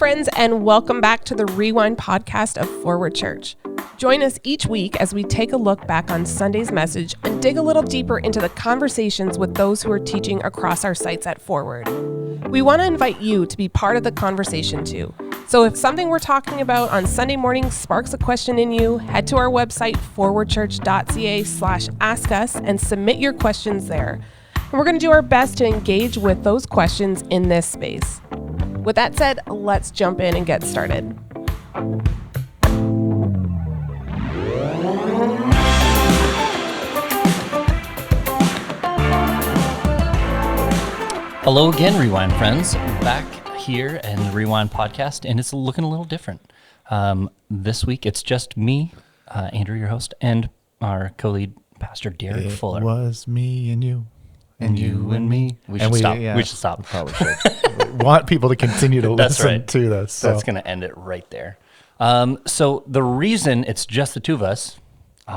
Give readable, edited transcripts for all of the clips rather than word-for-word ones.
friends, and welcome back to the Rewind podcast of Forward Church. Join us each week as we take a look back on Sunday's message and dig a little deeper into the conversations with those who are teaching across our sites at Forward. We want to invite you to be part of the conversation too. So if something we're talking about on Sunday morning sparks a question in you, head to our website, forwardchurch.ca/ask us, and submit your questions there. And we're going to do our best to engage with those questions in this space. With that said, let's jump in and get started. Hello again, Rewind friends. Back here in the Rewind podcast, and it's looking a little different. This week, it's just me, Andrew, your host, and our co-lead pastor, Derek Fuller. It was me and you. And you and me. We should stop. Yeah, we should stop. We probably should. We want people to continue to listen to this. So. That's going to end it right there. So the reason it's just the two of us,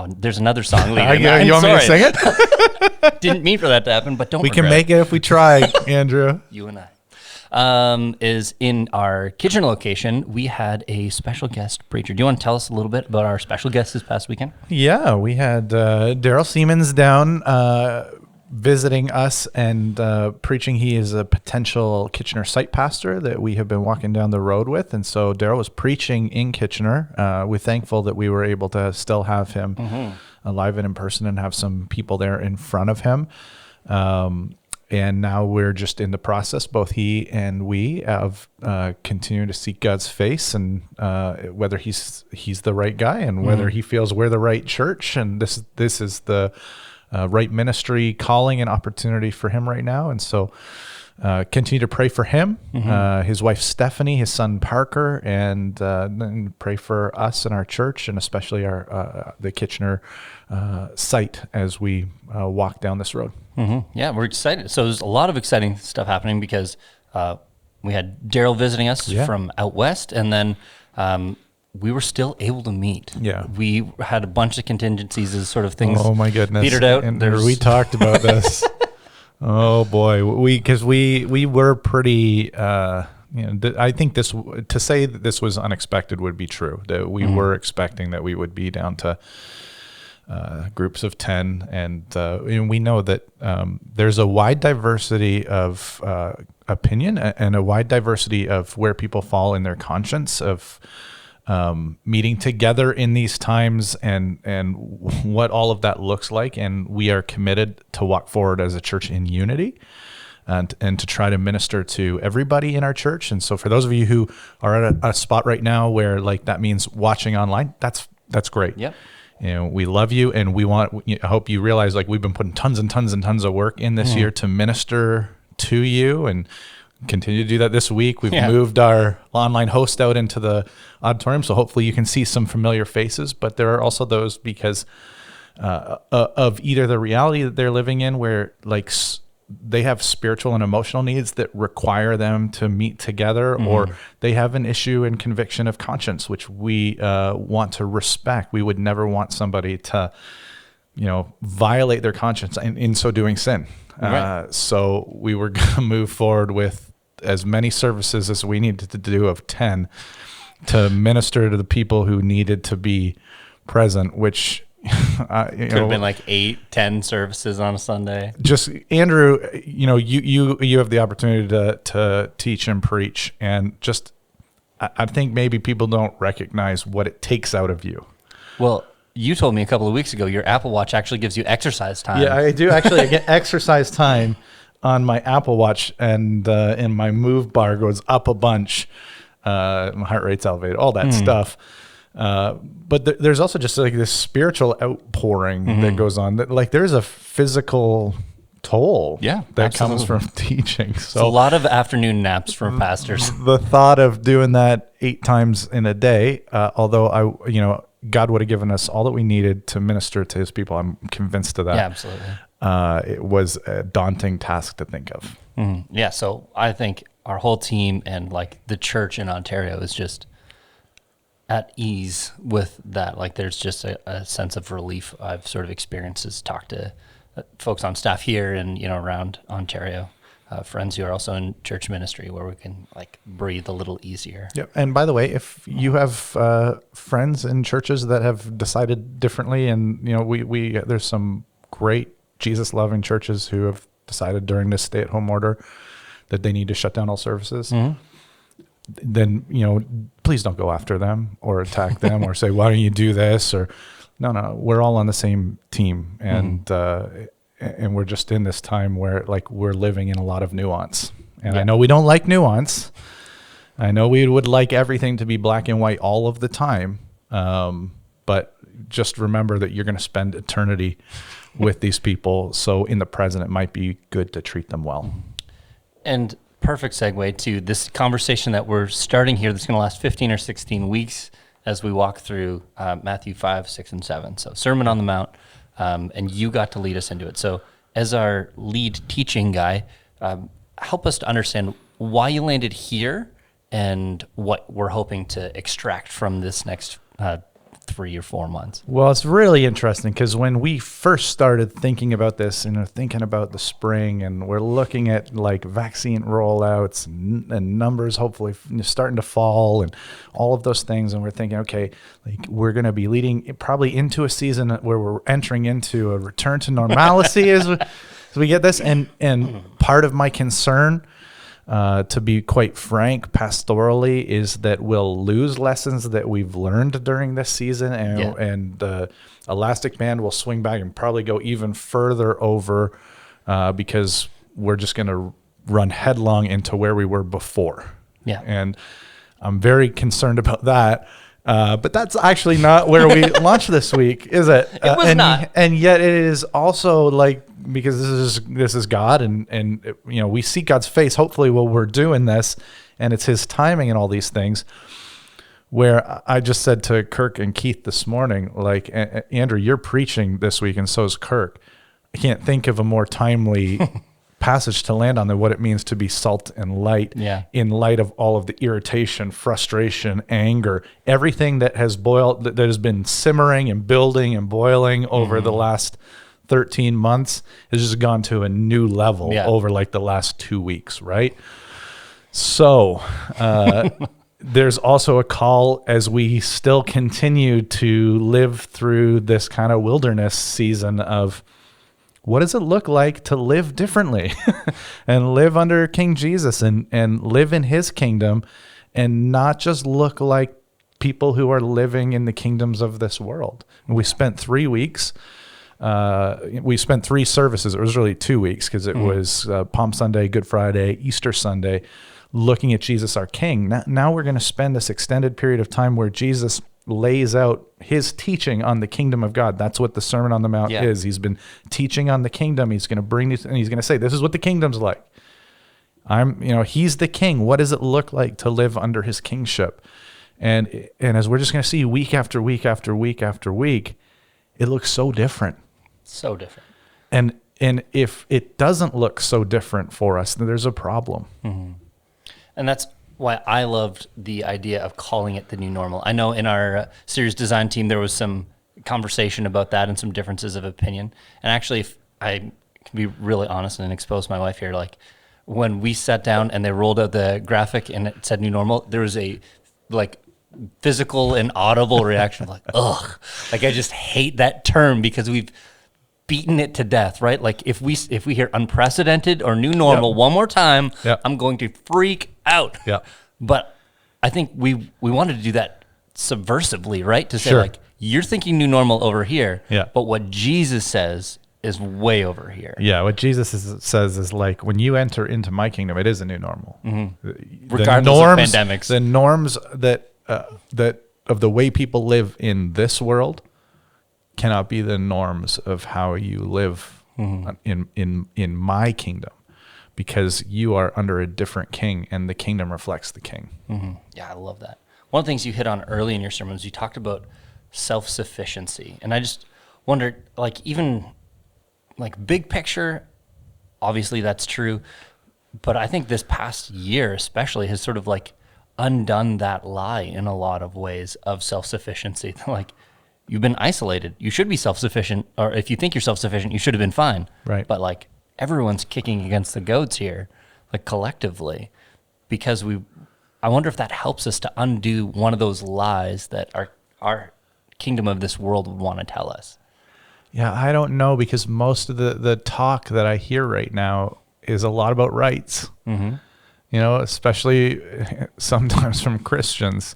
there's another song leading. You want me to sing it? Didn't mean for that to happen, but don't We regret can make it if we try, Andrew. You and I. Is in our kitchen location. We had a special guest preacher. Do you want to tell us a little bit about our special guest this past weekend? Yeah, we had Daryl Siemens down visiting us and preaching. He is a potential Kitchener site pastor that we have been walking down the road with. And so Daryl was preaching in Kitchener. We're thankful that we were able to still have him alive and in person and have some people there in front of him. And now we're just in the process, both he and we, of continuing to seek God's face and whether he's the right guy and whether he feels we're the right church. And this is the right ministry calling and opportunity for him right now. And so continue to pray for him, his wife Stephanie, his son Parker, and then pray for us and our church, and especially our the Kitchener site as we walk down this road. Yeah, we're excited. So there's a lot of exciting stuff happening because we had Daryl visiting us from out west, and then we were still able to meet. Yeah. We had a bunch of contingencies as sort of things. Oh my goodness. Petered out. And we talked about this. Oh boy. Because we were pretty, I think to say that this was unexpected would be true, that we were expecting that we would be down to groups of 10. And we know that there's a wide diversity of opinion and a wide diversity of where people fall in their conscience of meeting together in these times and what all of that looks like. And we are committed to walk forward as a church in unity and to try to minister to everybody in our church. And so for those of you who are at a spot right now where like that means watching online, that's great. Yep. We love you, and I hope you realize like we've been putting tons and tons and tons of work in this year to minister to you, and continue to do that this week. We've moved our online host out into the auditorium, so hopefully you can see some familiar faces, but there are also those because of either the reality that they're living in where like they have spiritual and emotional needs that require them to meet together, or they have an issue and conviction of conscience, which we want to respect. We would never want somebody to, violate their conscience and in so doing sin. Right. So we were going to move forward with as many services as we needed to do of 10 to minister to the people who needed to be present, which could have been like 8-10 services on a Sunday. Just Andrew, you have the opportunity to teach and preach, and just I think maybe people don't recognize what it takes out of you. Well, you told me a couple of weeks ago your Apple Watch actually gives you exercise time. Yeah, I do actually. I get exercise time on my Apple Watch, and my move bar goes up a bunch. My heart rate's elevated, all that stuff. But there's also just like this spiritual outpouring that goes on. That like there's a physical toll that comes from teaching. So a lot of afternoon naps for pastors. The thought of doing that 8 times in a day, although God would have given us all that we needed to minister to his people. I'm convinced of that. Yeah, absolutely. It was a daunting task to think of. Yeah. So I think our whole team and like the church in Ontario is just at ease with that. Like there's just a sense of relief I've sort of experienced as talk to folks on staff here and, around Ontario. friends who are also in church ministry where we can like breathe a little easier. Yep. And by the way, if you have friends in churches that have decided differently, and we there's some great Jesus loving churches who have decided during this stay-at-home order that they need to shut down all services, then please don't go after them or attack them or say, why don't you do this? Or no, we're all on the same team, and we're just in this time where like we're living in a lot of nuance. And I know we don't like nuance. I know we would like everything to be black and white all of the time, but just remember that you're going to spend eternity with these people. So in the present, it might be good to treat them well. And perfect segue to this conversation that we're starting here that's going to last 15 or 16 weeks as we walk through Matthew 5, 6, and 7. So Sermon on the Mount, and you got to lead us into it. So as our lead teaching guy, help us to understand why you landed here and what we're hoping to extract from this next 3 or 4 months. Well, it's really interesting because when we first started thinking about this and thinking about the spring, and we're looking at like vaccine rollouts and numbers hopefully starting to fall and all of those things, and we're thinking, okay, like we're going to be leading probably into a season where we're entering into a return to normalcy as we get this. And part of my concern, to be quite frank, pastorally, is that we'll lose lessons that we've learned during this season, and elastic band will swing back and probably go even further over because we're just going to run headlong into where we were before. Yeah, and I'm very concerned about that. But that's actually not where we launched this week, is it? It was not. And yet it is also like, because this is God, and we see God's face hopefully while we're doing this, and it's his timing and all these things. Where I just said to Kirk and Keith this morning, like, Andrew, you're preaching this week, and so is Kirk. I can't think of a more timely passage to land on than what it means to be salt and light in light of all of the irritation, frustration, anger, everything that has that has been simmering and building and boiling over the last 13 months has just gone to a new level over like the last 2 weeks, right? So there's also a call as we still continue to live through this kind of wilderness season of, what does it look like to live differently and live under King Jesus and live in his kingdom and not just look like people who are living in the kingdoms of this world? And we spent 3 weeks. We spent 3 services. It was really 2 weeks because it was Palm Sunday, Good Friday, Easter Sunday, looking at Jesus, our King. Now we're going to spend this extended period of time where Jesus lays out his teaching on the kingdom of God. That's what the Sermon on the Mount is. He's been teaching on the kingdom. He's going to bring these, and he's going to say, this is what the kingdom's like. He's the king. What does it look like to live under his kingship? And as we're just going to see week after week after week after week, it looks so different. So different. And if it doesn't look so different for us, then there's a problem. Mm-hmm. And that's why I loved the idea of calling it the new normal. I know in our series design team, there was some conversation about that and some differences of opinion. And actually, if I can be really honest and expose my wife here, like when we sat down and they rolled out the graphic and it said new normal, there was a like physical and audible reaction of like, ugh, like I just hate that term because we've beaten it to death, right? Like if we hear unprecedented or new normal one more time, I'm going to freak out. Yeah. But I think we wanted to do that subversively, right? To say like, you're thinking new normal over here, but what Jesus says is way over here. Yeah, what Jesus says is like, when you enter into my kingdom, it is a new normal. Mm-hmm. Regardless of pandemics. The norms that of the way people live in this world cannot be the norms of how you live in my kingdom, because you are under a different king and the kingdom reflects the king. Mm-hmm. Yeah, I love that. One of the things you hit on early in your sermons, you talked about self-sufficiency. And I just wondered, like, even like big picture, obviously that's true. But I think this past year especially has sort of like undone that lie in a lot of ways of self-sufficiency. Like, you've been isolated. You should be self-sufficient, or if you think you're self-sufficient, you should have been fine. Right. But like everyone's kicking against the goats here. like collectively, because I wonder if that helps us to undo one of those lies that our kingdom of this world would want to tell us. Yeah, I don't know, because most of the talk that I hear right now is a lot about rights. Mm-hmm. You know, especially sometimes from Christians.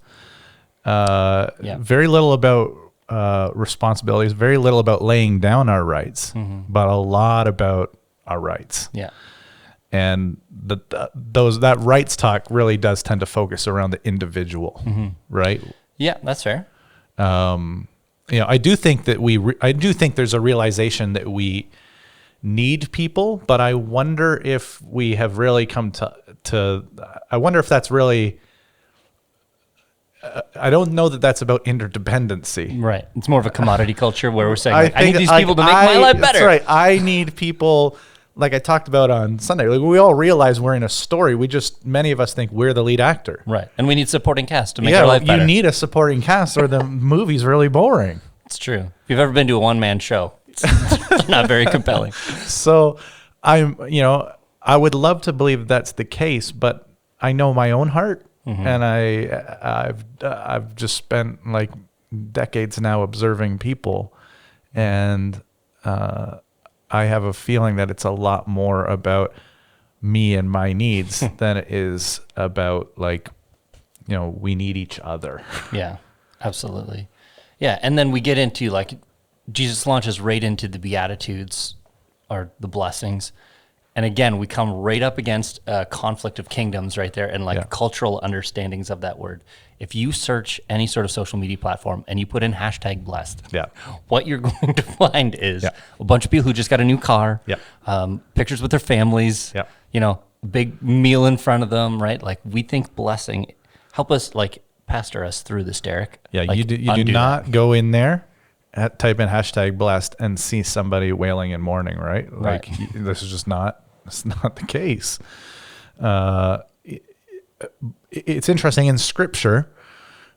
Very little about responsibilities, very little about laying down our rights, but a lot about our rights. Yeah. And that rights talk really does tend to focus around the individual, right? Yeah, that's fair. You know, I do think there's a realization that we need people, but I wonder if we have really come to I wonder if that's really, I don't know that that's about interdependency. Right. It's more of a commodity culture where we're saying, I need these people to make my life better. That's right. I need people, like I talked about on Sunday. Like, we all realize we're in a story. Many of us think we're the lead actor. Right. And we need supporting cast to make our life better. You need a supporting cast or the movie's really boring. It's true. If you've ever been to a one-man show, it's not very compelling. So I would love to believe that's the case, but I know my own heart, and I've just spent like decades now observing people, and I have a feeling that it's a lot more about me and my needs than it is about, like, you know, we need each other. Yeah, absolutely. Yeah, and then we get into, like, Jesus launches right into the Beatitudes, or the blessings. And again, we come right up against a conflict of kingdoms right there, and cultural understandings of that word. If you search any sort of social media platform and you put in #blessed, what you're going to find is a bunch of people who just got a new car, pictures with their families, you know, big meal in front of them, right? Like, we think blessing, help us, like, pastor us through this, Derek. Yeah, like, you do not go in there, type in #blessed and see somebody wailing and mourning, right? Like, this is just not the case. It's interesting in Scripture.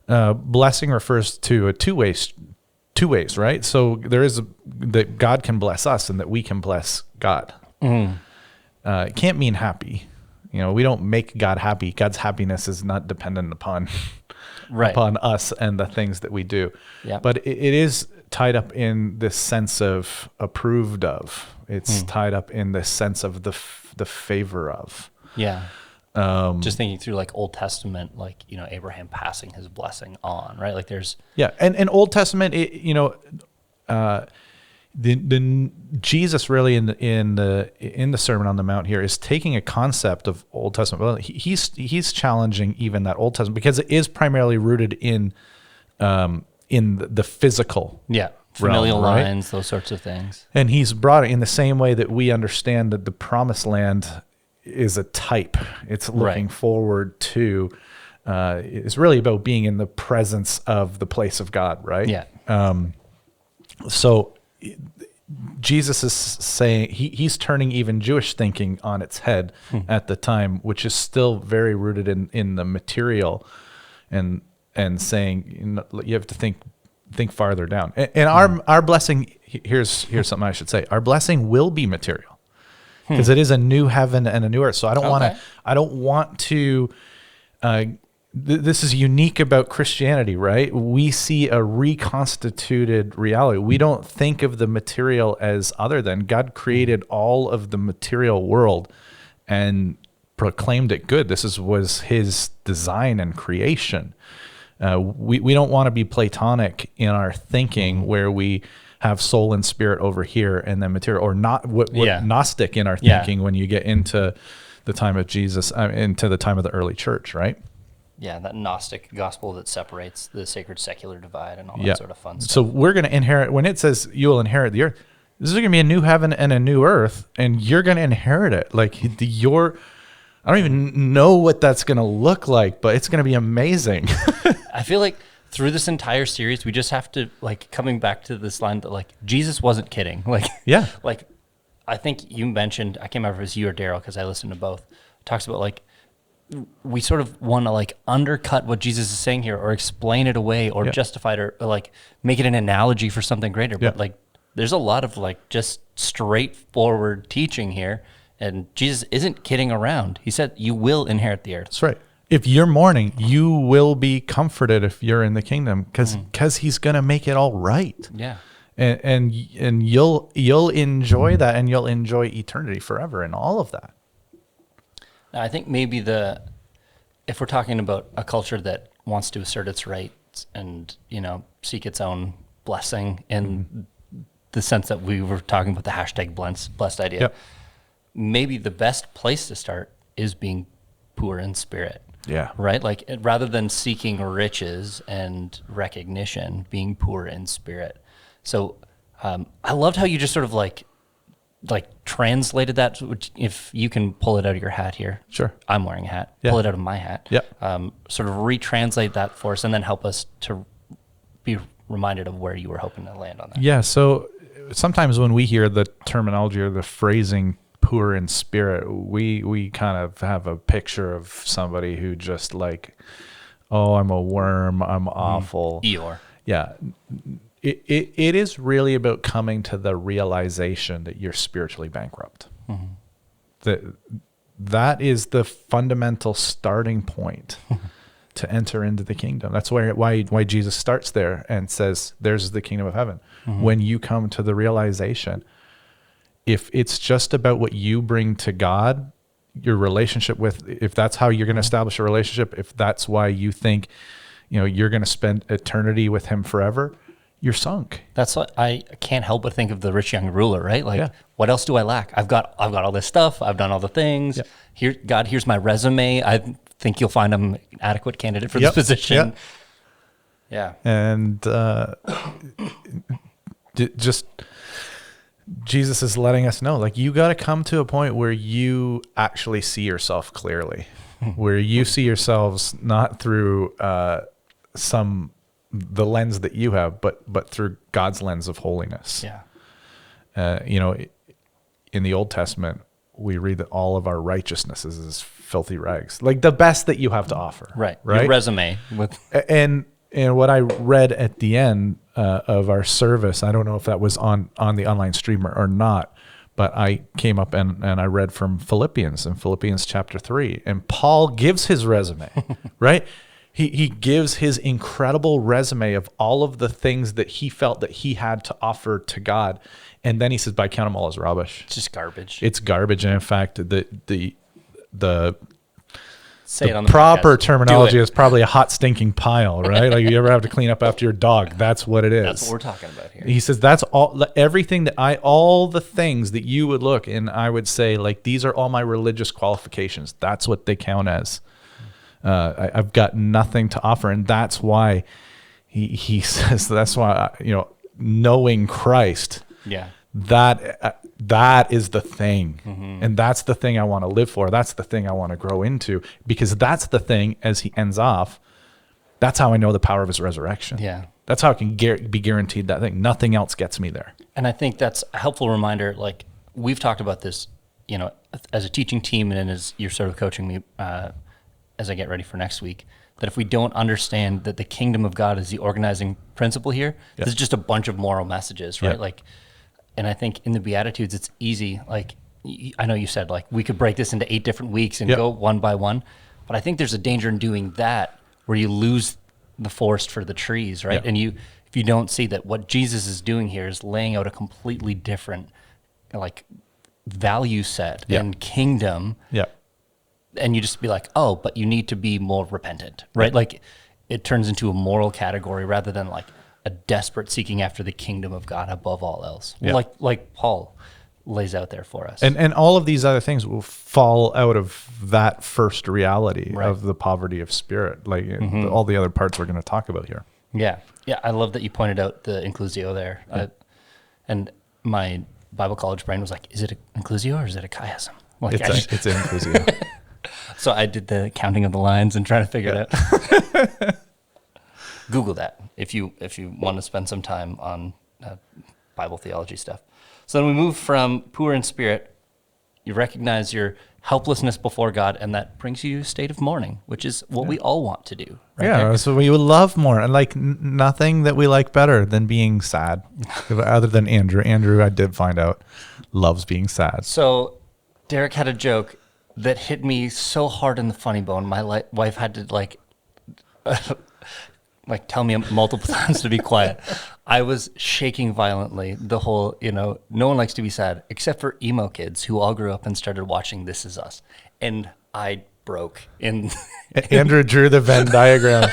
Blessing refers to two ways, right? So there is that God can bless us and that we can bless God. It can't mean happy. You know, we don't make God happy. God's happiness is not dependent upon upon us and the things that we do. Yeah. But it is tied up in this sense of approved of. It's tied up in this sense of the favor of. Yeah. Just thinking through, like, Old Testament, like, you know, Abraham passing his blessing on, right? Like, there's and Old Testament, the Jesus really in the Sermon on the Mount here is taking a concept of Old Testament. Well, he's challenging even that Old Testament, because it is primarily rooted in the physical. Yeah. Familial lines, those sorts of things. And he's brought it in the same way that we understand that the Promised Land is a type. It's looking forward to. It's really about being in the presence of the place of God, right? Yeah. So Jesus is saying he's turning even Jewish thinking on its head at the time, which is still very rooted in the material, and saying, you know, you have to think farther down. And our blessing, here's something I should say. Our blessing will be material, because it is a new heaven and a new earth. So I don't want to this is unique about Christianity, right? We see a reconstituted reality. We don't think of the material as other than. God created all of the material world and proclaimed it good. This was his design and creation. We don't want to be Platonic in our thinking, where we have soul and spirit over here and then material, or not Gnostic in our thinking when you get into the time of Jesus, into the time of the early church, right? Yeah, that Gnostic gospel that separates the sacred secular divide and all that sort of fun stuff. So we're going to inherit, when it says you will inherit the earth, this is going to be a new heaven and a new earth, and you're going to inherit it. Like, I don't even know what that's going to look like, but it's going to be amazing. I feel like through this entire series, we just have to, like, coming back to this line that, like, Jesus wasn't kidding. Like, like, I think you mentioned, I can't remember if it was you or Daryl, because I listened to both, talks about, like, we sort of want to, like, undercut what Jesus is saying here, or explain it away, or justify it, or like make it an analogy for something greater. But like, there's a lot of, like, just straightforward teaching here, And Jesus isn't kidding around. He said, you will inherit the earth. That's right. If you're mourning, you will be comforted if you're in the kingdom, because he's going to make it all right. Yeah. And you'll enjoy that, and you'll enjoy eternity forever and all of that. Now, I think maybe if we're talking about a culture that wants to assert its rights and, seek its own blessing in the sense that we were talking about the hashtag blessed idea, yep. Maybe the best place to start is being poor in spirit. Yeah. Right? Like, rather than seeking riches and recognition, being poor in spirit. So I loved how you just sort of like translated that. If you can pull it out of your hat here. Sure. I'm wearing a hat. Yeah. Pull it out of my hat. Yeah. Sort of retranslate that for us and then help us to be reminded of where you were hoping to land on that. Yeah. So sometimes when we hear the terminology or the phrasing poor in spirit, we kind of have a picture of somebody who just like, oh, I'm a worm, I'm awful. Eeyore. Yeah. It is really about coming to the realization that you're spiritually bankrupt. That is the fundamental starting point to enter into the kingdom. That's why Jesus starts there and says, there's the kingdom of heaven. When you come to the realization, if it's just about what you bring to God, your relationship with, if that's how you're going to establish a relationship, if that's why you think, you're going to spend eternity with him forever, you're sunk. That's what I can't help but think of the rich young ruler, right? Like, what else do I lack? I've got all this stuff. I've done all the things. Yeah. Here, God, here's my resume. I think you'll find I'm an adequate candidate for this position. Yeah. And just Jesus is letting us know, like, you got to come to a point where you actually see yourself clearly, where you see yourselves not through the lens that you have, but through God's lens of holiness. Yeah. In the Old Testament, we read that all of our righteousness is filthy rags, like the best that you have to offer. Right. Right. Your resume with. And what I read at the end of our service, I don't know if that was on the online stream or not, but I came up and I read from Philippians chapter 3, and Paul gives his resume, right? He gives his incredible resume of all of the things that he felt that he had to offer to God. And then he says, but I count them all as rubbish. It's just garbage. It's garbage. And in fact, the Say it on the proper podcast. terminology is probably a hot stinking pile, right? Like, you ever have to clean up after your dog. That's what it is. That's what we're talking about here. He says, that's everything all the things that you would look, and I would say, like, these are all my religious qualifications. That's what they count as. I've got nothing to offer. And that's why he says, that's why, knowing Christ, that is the thing. And that's the thing I want to live for. That's the thing I want to grow into, because that's the thing, as he ends off, that's how I know the power of his resurrection. Yeah. That's how I can be guaranteed that thing. Nothing else gets me there. And I think that's a helpful reminder. Like, we've talked about this, as a teaching team, and as you're sort of coaching me, as I get ready for next week, that if we don't understand that the kingdom of God is the organizing principle here, this is just a bunch of moral messages, right? Like, and I think in the Beatitudes, it's easy. Like, I know you said, like, we could break this into 8 different weeks and go one by one, but I think there's a danger in doing that where you lose the forest for the trees, right? And if you don't see that what Jesus is doing here is laying out a completely different, like, value set and kingdom. And you just be like, oh, but you need to be more repentant, right? Like, it turns into a moral category rather than like a desperate seeking after the kingdom of God above all else. Like Paul lays out there for us. And all of these other things will fall out of that first reality of the poverty of spirit, like all the other parts we're going to talk about here. Yeah. I love that you pointed out the inclusio there. And my Bible college brain was like, is it an inclusio or is it a chiasm? Like, it's an inclusio. So I did the counting of the lines and trying to figure it out. Google that if you want to spend some time on Bible theology stuff. So then we move from poor in spirit. You recognize your helplessness before God, and that brings you to a state of mourning, which is what we all want to do. Right so we would love more, and like nothing that we like better than being sad, other than Andrew. Andrew, I did find out, loves being sad. So Derek had a joke that hit me so hard in the funny bone. My wife had to like tell me multiple times to be quiet. I was shaking violently the whole, no one likes to be sad except for emo kids who all grew up and started watching This Is Us. And I broke in. Andrew drew the Venn diagram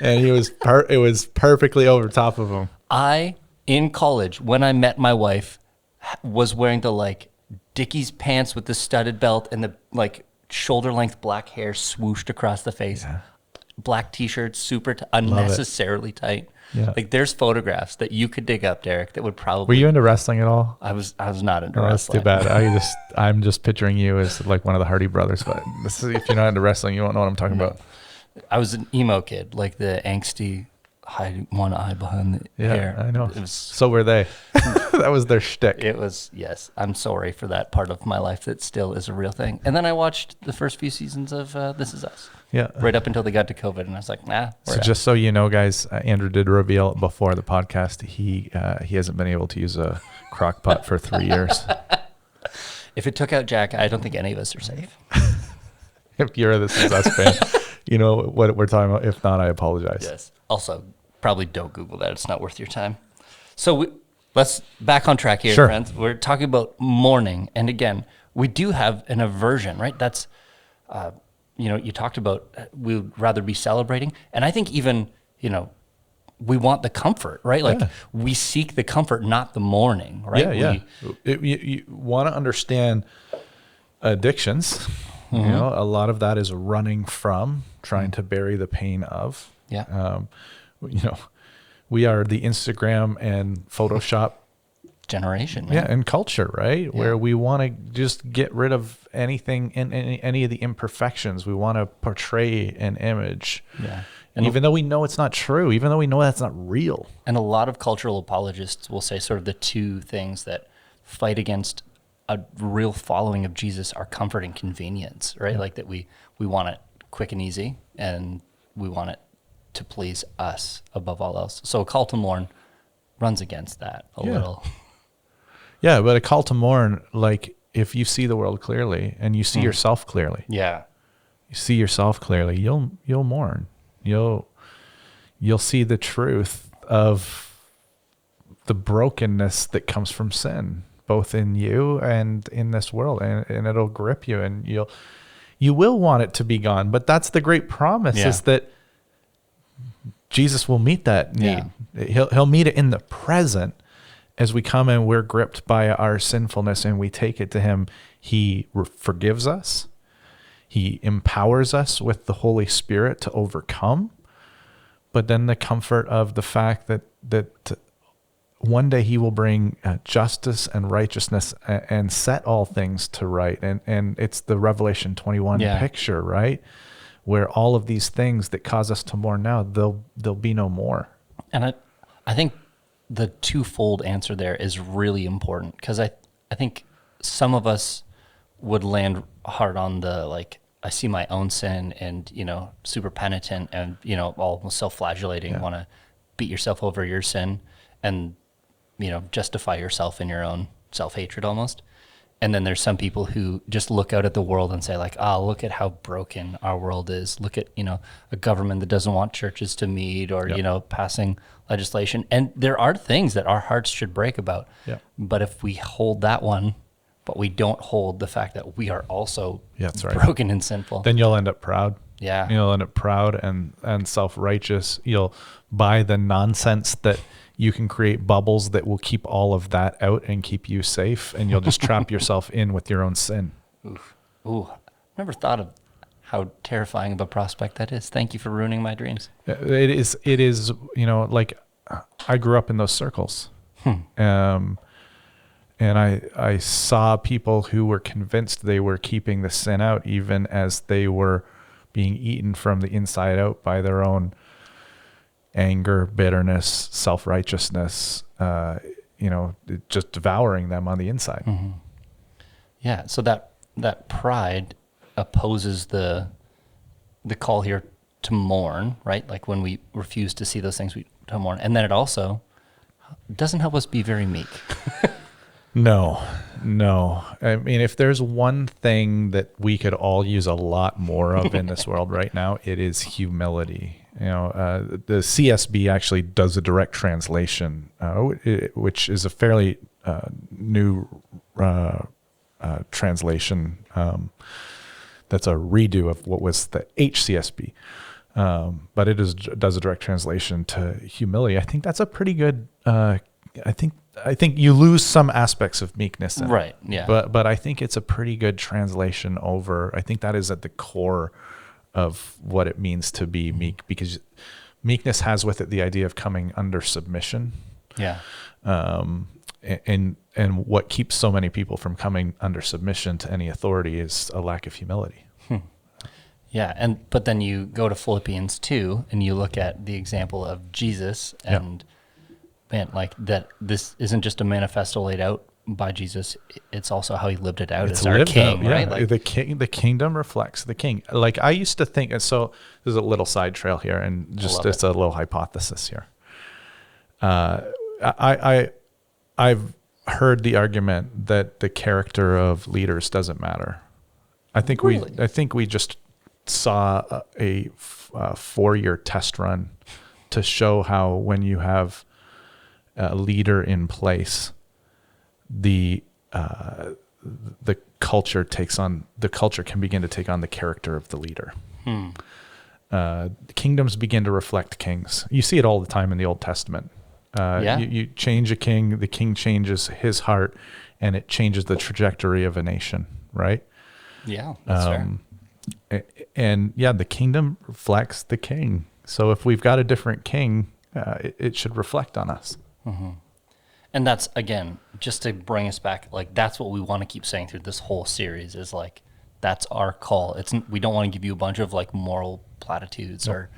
and it was perfectly over top of him. In college, when I met my wife, was wearing the Dickies pants with the studded belt and the shoulder length black hair swooshed across the face. Yeah. Black t-shirt, super unnecessarily tight. Yeah. There's photographs that you could dig up, Derek, that would probably. Were you into wrestling at all? I was not into wrestling. That's too bad. I'm just picturing you as one of the Hardy brothers, but if you're not into wrestling, you won't know what I'm talking about. I was an emo kid, the angsty hide one eye behind the hair. I know. So were they. That was their shtick. It was, yes. I'm sorry for that part of my life that still is a real thing. And then I watched the first few seasons of This Is Us. Yeah. Right up until they got to COVID, and I was like, nah. So just so you know, guys, Andrew did reveal before the podcast he hasn't been able to use a crock pot for 3 years. If it took out Jack, I don't think any of us are safe. If you're a This Is Us fan, you know what we're talking about. If not, I apologize. Yes. Also, probably don't Google that. It's not worth your time. So let's back on track here, friends. We're talking about mourning. And again, we do have an aversion, right? That's, you talked about we would rather be celebrating. And I think even, we want the comfort, right? We seek the comfort, not the mourning, right? Yeah, you want to understand addictions. Mm-hmm. A lot of that is running from, trying to bury the pain of. Yeah. We are the Instagram and Photoshop generation. Man. Yeah, and culture, right? Yeah. Where we want to just get rid of anything and any of the imperfections. We want to portray an image. Yeah. And even though we know it's not true, even though we know that's not real. And a lot of cultural apologists will say sort of the two things that fight against a real following of Jesus are comfort and convenience, right? Yeah. That we want it quick and easy, and we want it to please us above all else. So a call to mourn runs against that a little. Yeah, but a call to mourn, if you see the world clearly and you see yourself clearly. Yeah. You see yourself clearly, you'll mourn. You'll see the truth of the brokenness that comes from sin, both in you and in this world, and it'll grip you, and you will want it to be gone. But that's the great promise, is that Jesus will meet that need. Yeah. He'll meet it in the present as we come and we're gripped by our sinfulness and we take it to him. He forgives us. He empowers us with the Holy Spirit to overcome. But then the comfort of the fact that one day he will bring justice and righteousness and set all things to right. And it's the Revelation 21 picture, right? Where all of these things that cause us to mourn now, there'll be no more. And I think the twofold answer there is really important, because I think some of us would land hard on the I see my own sin and super penitent and almost self-flagellating, want to beat yourself over your sin and justify yourself in your own self-hatred almost. And then there's some people who just look out at the world and say look at how broken our world is. Look at, a government that doesn't want churches to meet or, passing legislation. And there are things that our hearts should break about. Yeah. But if we hold that one, but we don't hold the fact that we are also broken and sinful, then you'll end up proud. Yeah. You'll end up proud and self-righteous. You'll buy the nonsense that you can create bubbles that will keep all of that out and keep you safe, and you'll just trap yourself in with your own sin. Ooh, never thought of how terrifying of a prospect that is. Thank you for ruining my dreams. It is, I grew up in those circles. And I saw people who were convinced they were keeping the sin out, even as they were being eaten from the inside out by their own anger, bitterness, self-righteousness, just devouring them on the inside. Mm-hmm. Yeah. So that pride opposes the call here to mourn, right? When we refuse to see those things, we to mourn. And then it also doesn't help us be very meek. No, No. I mean, if there's one thing that we could all use a lot more of in this world right now, it is humility. The CSB actually does a direct translation, which is a fairly new translation. That's a redo of what was the HCSB. But it does a direct translation to humility. I think that's a pretty good. I think you lose some aspects of meekness, right? Yeah. But I think it's a pretty good translation over. I think that is at the core of what it means to be meek, because meekness has with it the idea of coming under submission. Yeah. And what keeps so many people from coming under submission to any authority is a lack of humility. Yeah, but then you go to Philippians 2 and you look at the example of Jesus, and man, like that, this isn't just a manifesto laid out by Jesus; it's also how he lived it out as our king, right? Like the kingdom reflects the king. Like I used to think, and so there's a little side trail here, and just a little hypothesis here. I've heard the argument that the character of leaders doesn't matter. I think we just saw a 4-year test run to show how when you have a leader in place, the culture can begin to take on the character of the leader. Kingdoms begin to reflect kings. You see it all the time in the Old Testament. You change a king, the king changes his heart, and it changes the trajectory of a nation, right? Yeah, that's fair. And the kingdom reflects the king. So if we've got a different king, it should reflect on us. Mm-hmm. And that's, again, just to bring us back, like that's what we want to keep saying through this whole series is like, that's our call. We don't want to give you a bunch of like moral platitudes or,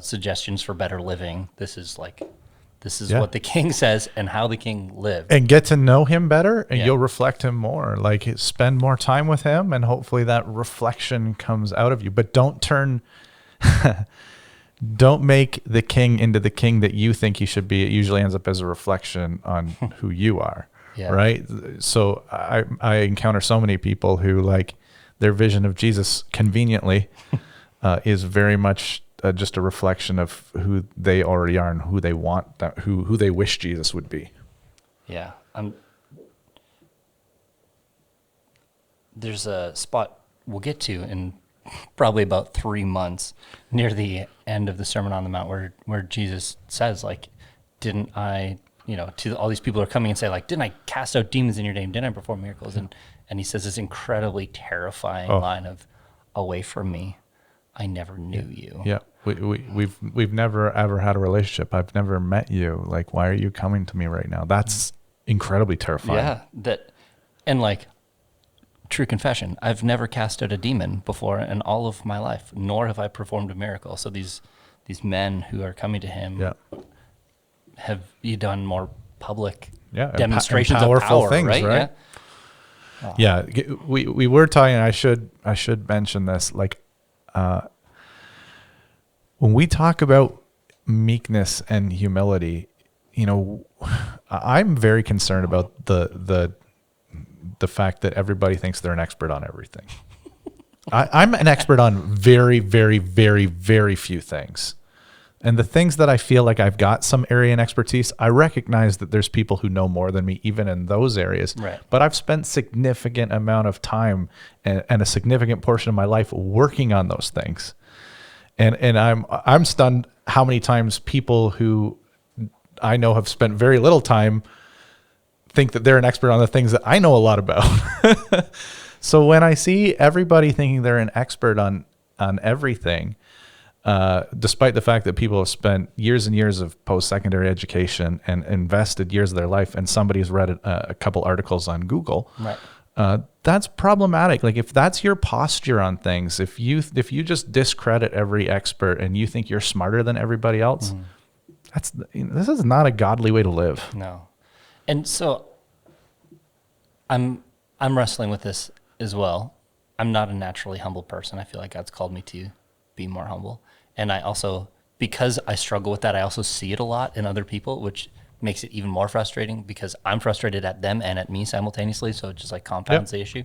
suggestions for better living. This is what the king says and how the king lived. And get to know him better, and you'll reflect him more. Like spend more time with him, and hopefully that reflection comes out of you. But don't make the king into the king that you think he should be. It usually ends up as a reflection on who you are, right? So I encounter so many people who like their vision of Jesus conveniently is very much just a reflection of who they already are and who they want, who they wish Jesus would be. Yeah. There's a spot we'll get to in probably about 3 months near the end of the Sermon on the Mount where Jesus says, like, didn't I, to all these people who are coming and say, like, didn't I cast out demons in your name? Didn't I perform miracles? And he says this incredibly terrifying line of, away from me, I never knew you. Yeah. We've never ever had a relationship. I've never met you. Like, why are you coming to me right now? That's incredibly terrifying. Yeah. And like, true confession, I've never cast out a demon before in all of my life, nor have I performed a miracle. So these men who are coming to him, have you done more public demonstrations of power, things, right? Yeah. We were talking. I should mention this. Like, when we talk about meekness and humility, I'm very concerned about the fact that everybody thinks they're an expert on everything. I'm an expert on very, very, very, very few things. And the things that I feel like I've got some area in expertise, I recognize that there's people who know more than me even in those areas. Right. But I've spent significant amount of time and a significant portion of my life working on those things. And I'm stunned how many times people who I know have spent very little time think that they're an expert on the things that I know a lot about. So when I see everybody thinking they're an expert on everything, despite the fact that people have spent years and years of post-secondary education and invested years of their life, and somebody has read a couple articles on Google, that's problematic. Like, if that's your posture on things, if you just discredit every expert and you think you're smarter than everybody else, this is not a godly way to live. No. And so I'm wrestling with this as well. I'm not a naturally humble person. I feel like God's called me to be more humble. And I also, because I struggle with that, I also see it a lot in other people, which makes it even more frustrating because I'm frustrated at them and at me simultaneously. So it just like compounds the issue.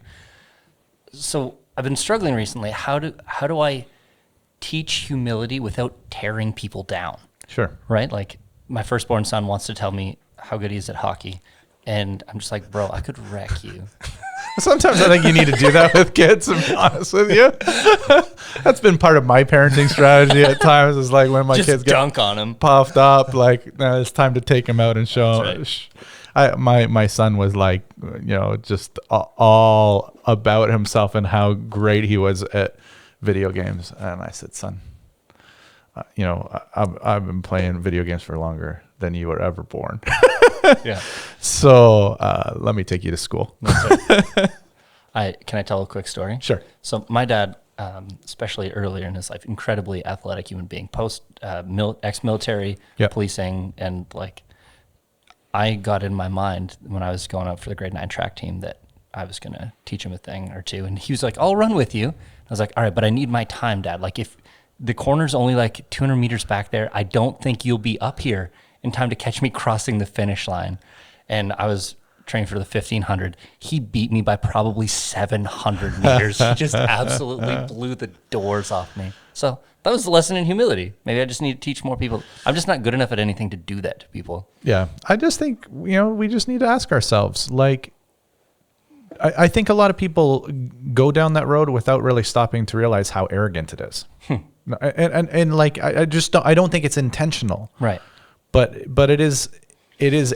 So I've been struggling recently. How do I teach humility without tearing people down? Sure. Right? Like my firstborn son wants to tell me how good he is at hockey. And I'm just like, bro, I could wreck you. Sometimes I think you need to do that with kids, to be honest with you. That's been part of my parenting strategy at times, is like when my just kids get dunk on him, puffed up, like it's time to take them out and show them. Right. My son was like, just all about himself and how great he was at video games. And I said, son, I've been playing video games for longer than you were ever born. Yeah. So let me take you to school. Can I tell a quick story? Sure. So my dad, especially earlier in his life, incredibly athletic human being, ex-military, policing, and like I got in my mind when I was going up for the grade 9 track team that I was going to teach him a thing or two. And he was like, I'll run with you. I was like, all right, but I need my time, Dad. Like if the corner's only like 200 meters back there, I don't think you'll be up here in time to catch me crossing the finish line. And I was training for the 1500. He beat me by probably 700 meters. He just absolutely blew the doors off me. So that was the lesson in humility. Maybe I just need to teach more people. I'm just not good enough at anything to do that to people. Yeah. I just think, we just need to ask ourselves, like, I think a lot of people go down that road without really stopping to realize how arrogant it is. And like, I don't think it's intentional. Right. But it is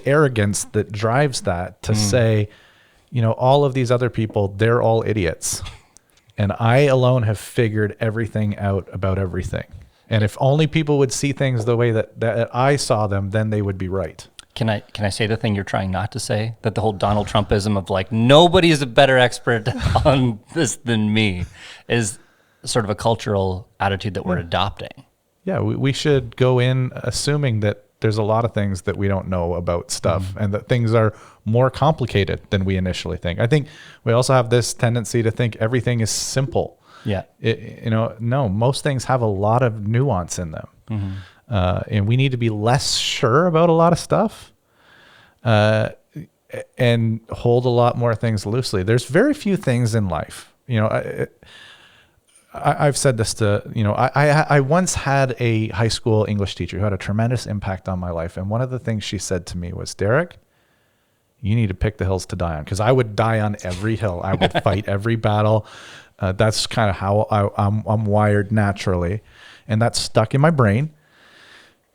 arrogance that drives that to say, all of these other people, they're all idiots. And I alone have figured everything out about everything. And if only people would see things the way that I saw them, then they would be right. Can I say the thing you're trying not to say? That the whole Donald Trumpism of like, nobody is a better expert on this than me is sort of a cultural attitude that we're adopting. Yeah, we should go in assuming that there's a lot of things that we don't know about stuff and that things are more complicated than we initially think. I think we also have this tendency to think everything is simple. Yeah. No, most things have a lot of nuance in them. And we need to be less sure about a lot of stuff and hold a lot more things loosely. There's very few things in life. I've said this to, I once had a high school English teacher who had a tremendous impact on my life. And one of the things she said to me was, Derek, you need to pick the hills to die on. Because I would die on every hill. I would fight every battle. That's kind of how I'm wired naturally. And that's stuck in my brain.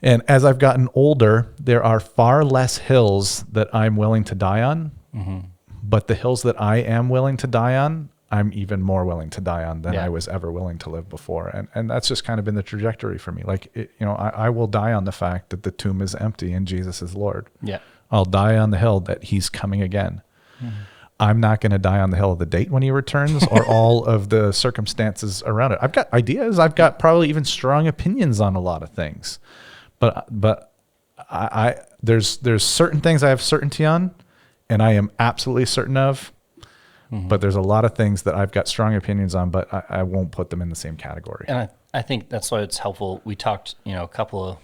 And as I've gotten older, there are far less hills that I'm willing to die on. But the hills that I am willing to die on, I'm even more willing to die on than I was ever willing to live before. And that's just kind of been the trajectory for me. Like, I will die on the fact that the tomb is empty and Jesus is Lord. Yeah. I'll die on the hill that he's coming again. I'm not going to die on the hill of the date when he returns or all of the circumstances around it. I've got ideas. I've got probably even strong opinions on a lot of things. But there's certain things I have certainty on and I am absolutely certain of. But there's a lot of things that I've got strong opinions on, but I won't put them in the same category. And I think that's why it's helpful. We talked, a couple of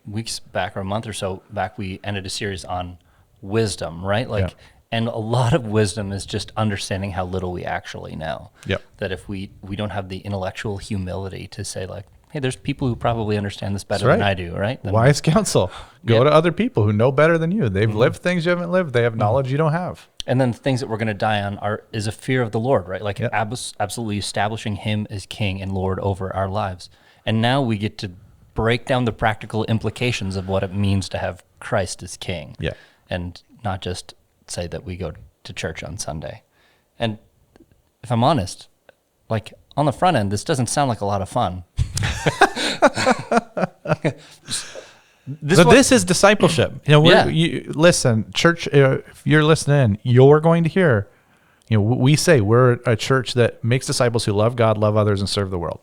weeks back or a month or so back, we ended a series on wisdom, right? And a lot of wisdom is just understanding how little we actually know. Yep. That if we don't have the intellectual humility to say like, hey, there's people who probably understand this better than I do, right? Wise counsel. Go to other people who know better than you. They've lived things you haven't lived. They have knowledge you don't have. And then the things that we're going to die on is a fear of the Lord, right? Like absolutely establishing him as king and Lord over our lives. And now we get to break down the practical implications of what it means to have Christ as king. Yeah. And not just say that we go to church on Sunday. And if I'm honest, like on the front end, this doesn't sound like a lot of fun. This is discipleship. Listen, church, if you're listening, you're going to hear, we say we're a church that makes disciples who love God, love others, and serve the world.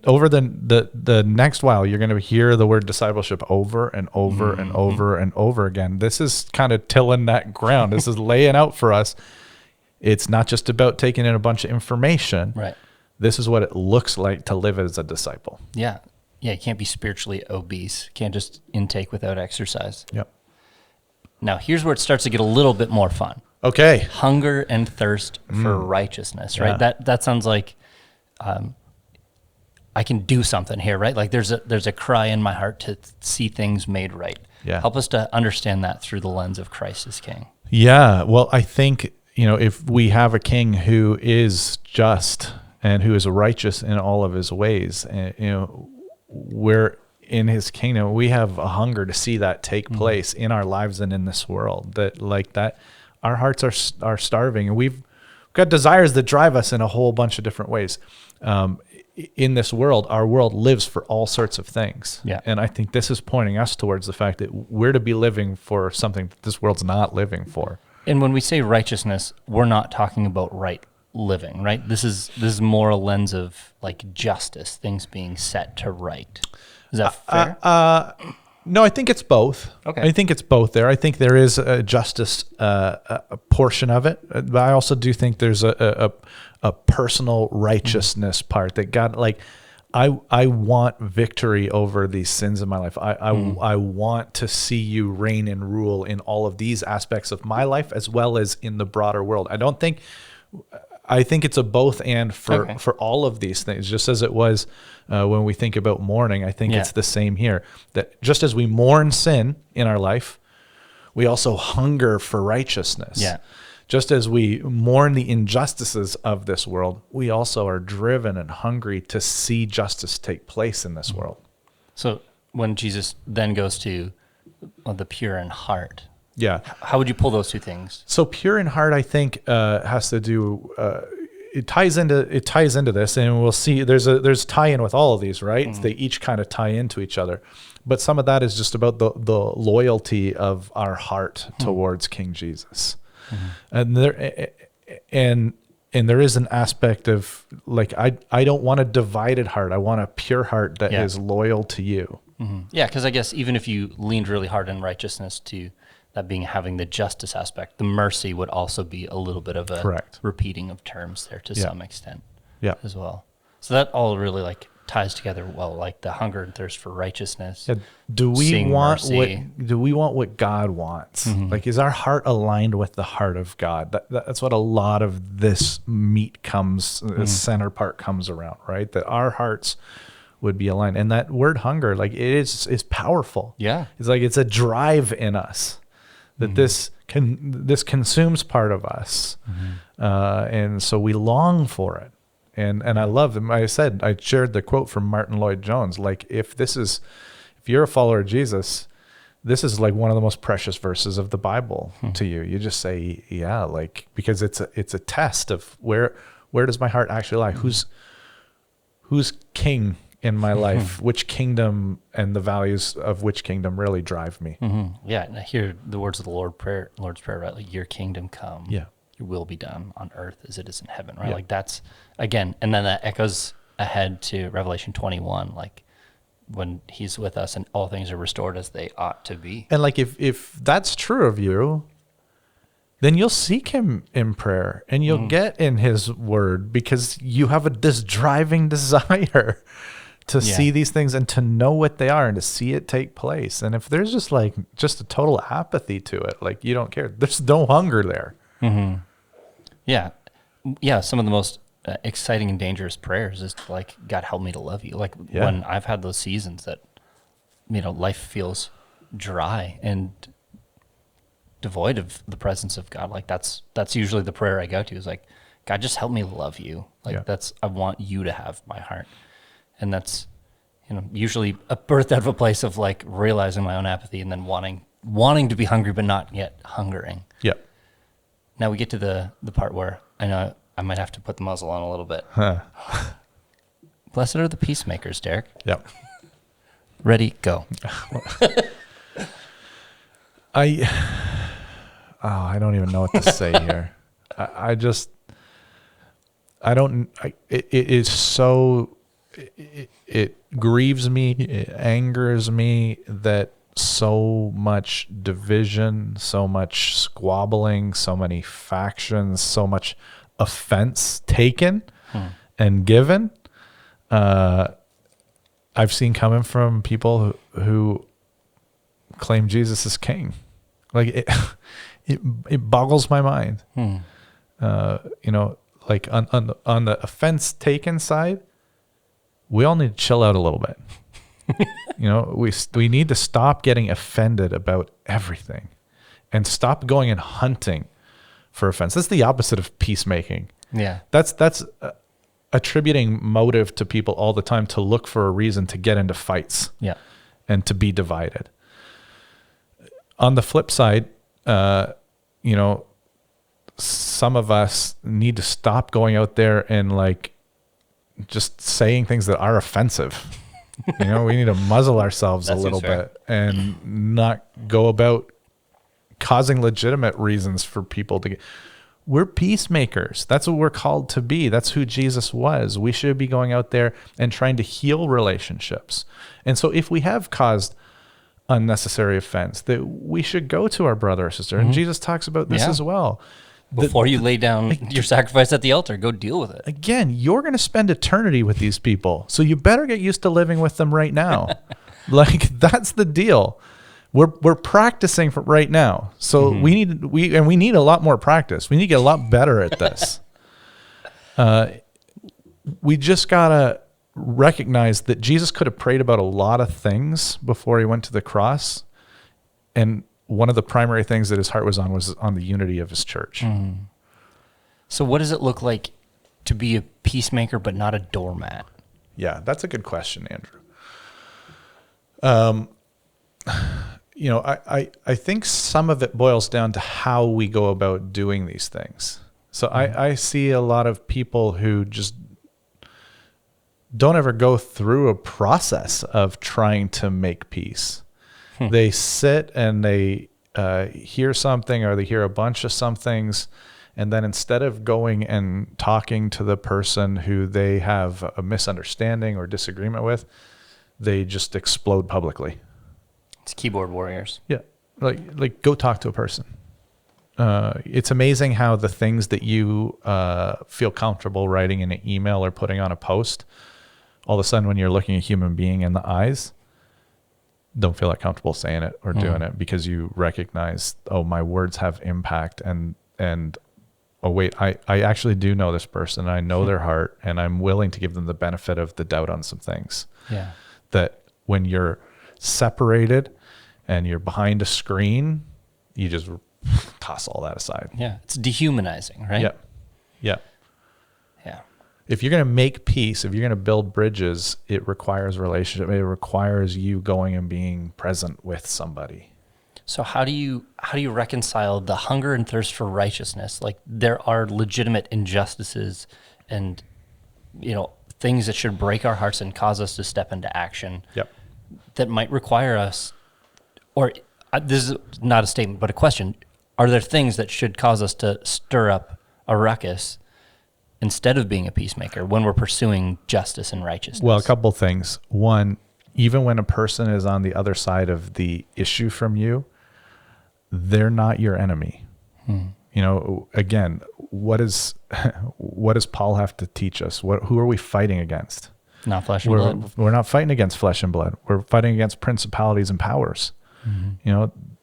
Over the next while, you're going to hear the word discipleship over and over and over and over again. This is kind of tilling that ground. This is laying out for us. It's not just about taking in a bunch of information. Right. This is what it looks like to live as a disciple. Yeah. you can't be spiritually obese. Can't just intake without exercise. Yep. Now, here's where it starts to get a little bit more fun. Okay. Hunger and thirst for righteousness, right? That sounds like I can do something here, right? Like there's a cry in my heart to see things made right. Yeah. Help us to understand that through the lens of Christ as King. Yeah. Well, I think, if we have a king who is just and who is righteous in all of his ways, and, we're in his kingdom, we have a hunger to see that take place in our lives and in this world, that our hearts are starving, and we've got desires that drive us in a whole bunch of different ways. In this world, our world lives for all sorts of things. Yeah. And I think this is pointing us towards the fact that we're to be living for something that this world's not living for. And when we say righteousness, we're not talking about right living, right? This is more a lens of like justice, things being set to right. Is that fair? No, I think it's both. Okay. I think it's both there. I think there is a justice a portion of it, but I also do think there's a personal righteousness part that God, like, I want victory over these sins in my life. I want to see you reign and rule in all of these aspects of my life as well as in the broader world. I think it's a both and for all of these things, just as it was when we think about mourning. I think it's the same here, that just as we mourn sin in our life, we also hunger for righteousness. Yeah. Just as we mourn the injustices of this world, we also are driven and hungry to see justice take place in this world. So when Jesus then goes to the pure in heart, how would you pull those two things? So pure in heart, I think, has to do. It ties into this, and we'll see. There's tie-in with all of these, right? They each kind of tie into each other, but some of that is just about the loyalty of our heart towards King Jesus, and there is an aspect of like I don't want a divided heart. I want a pure heart that is loyal to you. Yeah, because I guess even if you leaned really hard in righteousness to that being having the justice aspect, the mercy would also be a little bit of a repeating of terms there to some extent as well. So that all really like ties together well, like the hunger and thirst for righteousness. Yeah. Do we want what God wants? Like, is our heart aligned with the heart of God? That's what a lot of this meat the center part comes around, right? That our hearts would be aligned. And that word hunger, like, it is powerful. Yeah. It's like it's a drive in us. That this consumes part of us, and so we long for it. And I love them. I shared the quote from Martin Lloyd-Jones. Like, if you're a follower of Jesus, this is like one of the most precious verses of the Bible to you. You just say, yeah, like, because it's a test of where does my heart actually lie? Who's king in my life? Which kingdom and the values of which kingdom really drive me? Yeah, and I hear the words of the Lord's Prayer, right? Like, your kingdom come, your will be done on earth as it is in heaven, right? Like, that's, again, and then that echoes ahead to Revelation 21, like when he's with us and all things are restored as they ought to be. And like, if that's true of you, then you'll seek him in prayer and you'll get in his word, because you have this driving desire to see these things and to know what they are and to see it take place. And if there's just a total apathy to it, like, you don't care, there's no hunger there. Yeah. Some of the most exciting and dangerous prayers is like, God, help me to love you. Like, when I've had those seasons that, life feels dry and devoid of the presence of God, like that's usually the prayer I go to, is like, God, just help me love you. Like, I want you to have my heart. And that's, usually a birth out of a place of like realizing my own apathy and then wanting to be hungry, but not yet hungering. Yeah. Now we get to the part where I know I might have to put the muzzle on a little bit. Blessed are the peacemakers, Derek. Yep. Ready, go. I don't even know what to say here. It grieves me, it angers me that so much division, so much squabbling, so many factions, so much offense taken and given I've seen coming from people who claim Jesus is king. Like it boggles my mind. Like on the offense taken side, we all need to chill out a little bit. We need to stop getting offended about everything and stop going and hunting for offense. That's the opposite of peacemaking. Yeah. That's attributing motive to people all the time to look for a reason to get into fights. Yeah. And to be divided. On the flip side, some of us need to stop going out there and like just saying things that are offensive. We need to muzzle ourselves a little bit and not go about causing legitimate reasons for people to get. We're peacemakers. That's what we're called to be. That's who Jesus was. We should be going out there and trying to heal relationships. And so if we have caused unnecessary offense, that we should go to our brother or sister. And Jesus talks about this as well. Before you lay down your sacrifice at the altar, go deal with it. Again, you're going to spend eternity with these people. So you better get used to living with them right now. Like, that's the deal. We're practicing for right now. So we need a lot more practice. We need to get a lot better at this. We just got to recognize that Jesus could have prayed about a lot of things before he went to the cross. And one of the primary things that his heart was on the unity of his church. So what does it look like to be a peacemaker but not a doormat? Yeah, that's a good question, Andrew. I think some of it boils down to how we go about doing these things. So I see a lot of people who just don't ever go through a process of trying to make peace. They sit and they hear something, or they hear a bunch of somethings, and then instead of going and talking to the person who they have a misunderstanding or disagreement with, they just explode publicly. It's keyboard warriors. Yeah, like go talk to a person. It's amazing how the things that you feel comfortable writing in an email or putting on a post, all of a sudden when you're looking a human being in the eyes, don't feel that comfortable saying it or doing it, because you recognize, oh, my words have impact, and oh wait, I actually do know this person, and I know their heart, and I'm willing to give them the benefit of the doubt on some things. Yeah. That when you're separated and you're behind a screen, you just toss all that aside. Yeah. It's dehumanizing, right? Yep. Yep. Yeah. If you're going to make peace, if you're going to build bridges, it requires relationship. It requires you going and being present with somebody. So how do you reconcile the hunger and thirst for righteousness? Like, there are legitimate injustices and, things that should break our hearts and cause us to step into action. Yep. That might require us, or this is not a statement, but a question. Are there things that should cause us to stir up a ruckus instead of being a peacemaker when we're pursuing justice and righteousness? Well, a couple things. One, even when a person is on the other side of the issue from you, they're not your enemy. Again, what does Paul have to teach us? Who are we fighting against? Not flesh and blood. We're not fighting against flesh and blood. We're fighting against principalities and powers.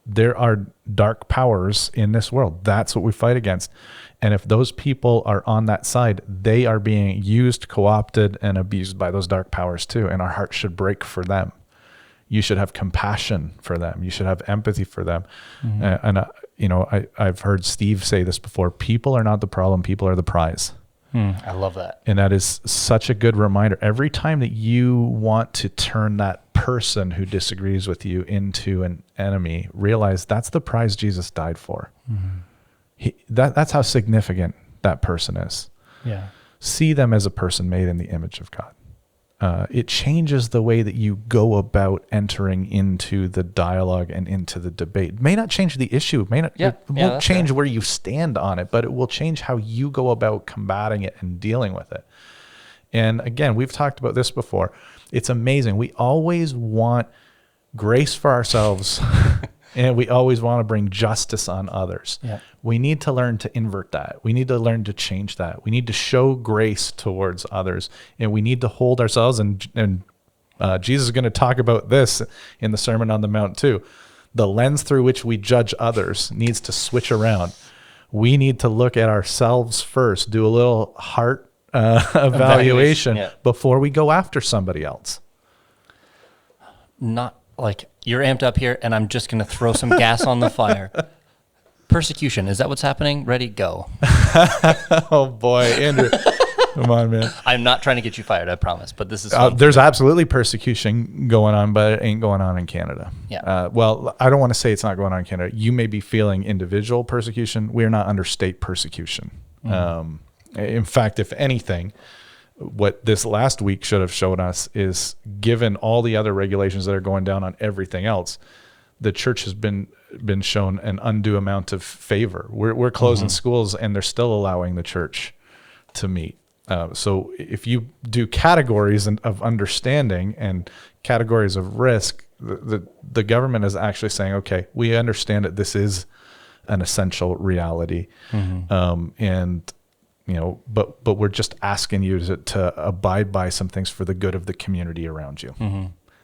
There are dark powers in this world. That's what we fight against. And if those people are on that side, they are being used, co-opted, and abused by those dark powers too. And our hearts should break for them. You should have compassion for them. You should have empathy for them. I've heard Steve say this before. People are not the problem. People are the prize. I love that. And that is such a good reminder. Every time that you want to turn that person who disagrees with you into an enemy, realize that's the prize Jesus died for. That's how significant that person is. Yeah. See them as a person made in the image of God. It changes the way that you go about entering into the dialogue and into the debate. It may not change the issue. It won't change where you stand on it, but it will change how you go about combating it and dealing with it. And again, we've talked about this before. It's amazing. We always want grace for ourselves and we always want to bring justice on others. Yeah. We need to learn to invert that. We need to learn to change that. We need to show grace towards others, and we need to hold ourselves and Jesus is going to talk about this in the Sermon on the Mount too. The lens through which we judge others needs to switch around. We need to look at ourselves first, do a little heart evaluation before we go after somebody else. Not like you're amped up here and I'm just going to throw some gas on the fire. Persecution, is that what's happening? Ready, go. Oh boy, Andrew. Come on, man. I'm not trying to get you fired, I promise, but this is there's absolutely persecution going on, but it ain't going on in Canada. Yeah. Well, I don't want to say it's not going on in Canada. You may be feeling individual persecution. We're not under state persecution. In fact, if anything, what this last week should have shown us is, given all the other regulations that are going down on everything else, the church has been shown an undue amount of favor. We're closing schools and they're still allowing the church to meet. So if you do categories of understanding and categories of risk, the government is actually saying, okay, we understand that this is an essential reality. And, you know, but we're just asking you to abide by some things for the good of the community around you.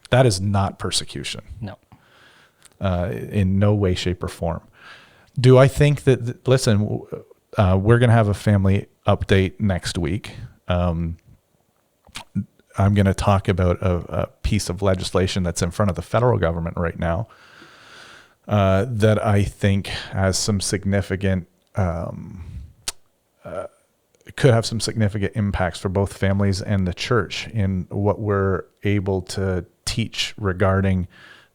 That is not persecution. No. In no way, shape, or form. Do I think that, listen, we're going to have a family update next week. I'm going to talk about a piece of legislation that's in front of the federal government right now that I think has some significant, could have some significant impacts for both families and the church in what we're able to teach regarding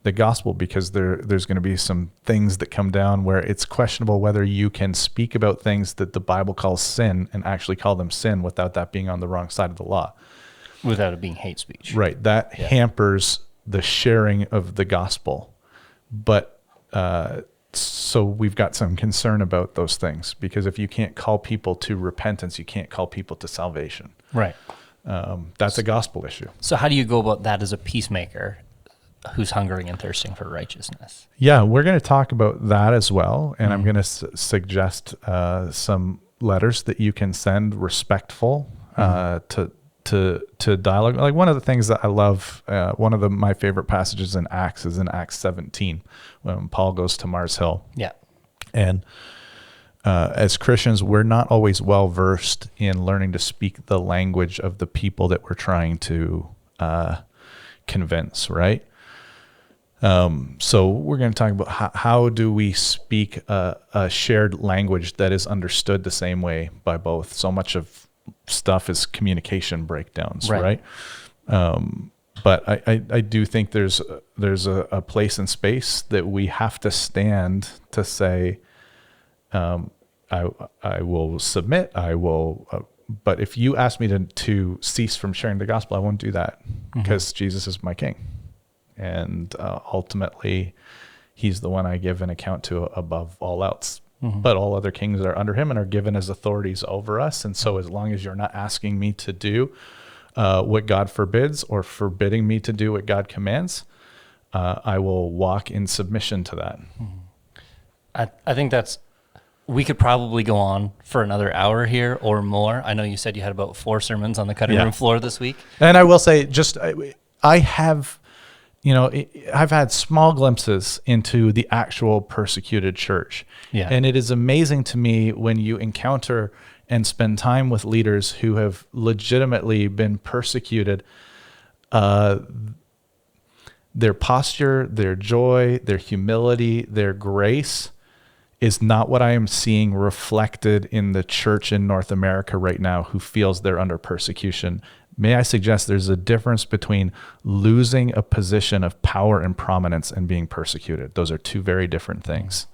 the gospel, because there's going to be some things that come down where it's questionable whether you can speak about things that the Bible calls sin and actually call them sin without that being on the wrong side of the law. Without it being hate speech. Right. That hampers the sharing of the gospel. But so we've got some concern about those things, because if you can't call people to repentance, you can't call people to salvation. Right. That's a gospel issue. So how do you go about that as a peacemaker who's hungering and thirsting for righteousness? Yeah, we're going to talk about that as well. And I'm going to suggest some letters that you can send respectful to dialogue. Like one of the things that I love, one of my favorite passages in Acts is in Acts 17, when Paul goes to Mars Hill. Yeah. And as Christians, we're not always well versed in learning to speak the language of the people that we're trying to convince, right? So we're going to talk about how do we speak a shared language that is understood the same way by both. So much of stuff is communication breakdowns, right? But I do think there's a place and space that we have to stand to say, I will submit, I will, but if you ask me to cease from sharing the gospel, I won't do that, because Jesus is my king. And ultimately, he's the one I give an account to above all else. But all other kings are under him and are given as authorities over us. And so as long as you're not asking me to do what God forbids or forbidding me to do what God commands, I will walk in submission to that. I think we could probably go on for another hour here or more. I know you said you had about 4 sermons on the cutting room floor this week. And I will say, I have... You know, I've had small glimpses into the actual persecuted church. Yeah. And it is amazing to me when you encounter and spend time with leaders who have legitimately been persecuted. Their posture, their joy, their humility, their grace is not what I am seeing reflected in the church in North America right now, who feels they're under persecution. May I suggest there's a difference between losing a position of power and prominence and being persecuted. Those are two very different things.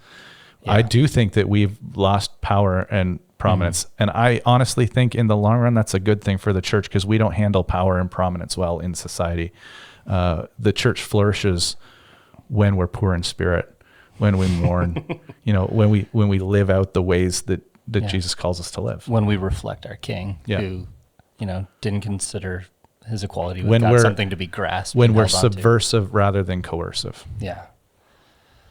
Yeah. I do think that we've lost power and prominence. And I honestly think in the long run, that's a good thing for the church, because we don't handle power and prominence well in society. The church flourishes when we're poor in spirit, when we mourn, when we live out the ways that Jesus calls us to live. When we reflect our King, who didn't consider his equality with God something to be grasped. When we're subversive rather than coercive. Yeah.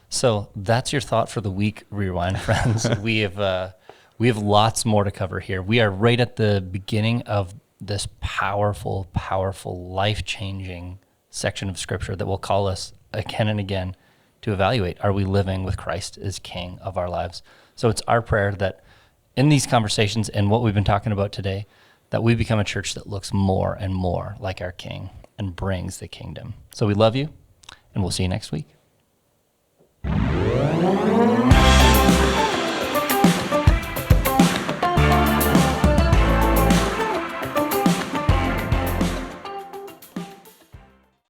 So that's your thought for the week, Rewind friends. We have lots more to cover here. We are right at the beginning of this powerful, powerful, life-changing section of Scripture that will call us again and again to evaluate, are we living with Christ as King of our lives? So it's our prayer that in these conversations and what we've been talking about today, that we become a church that looks more and more like our King and brings the kingdom. So we love you, and we'll see you next week.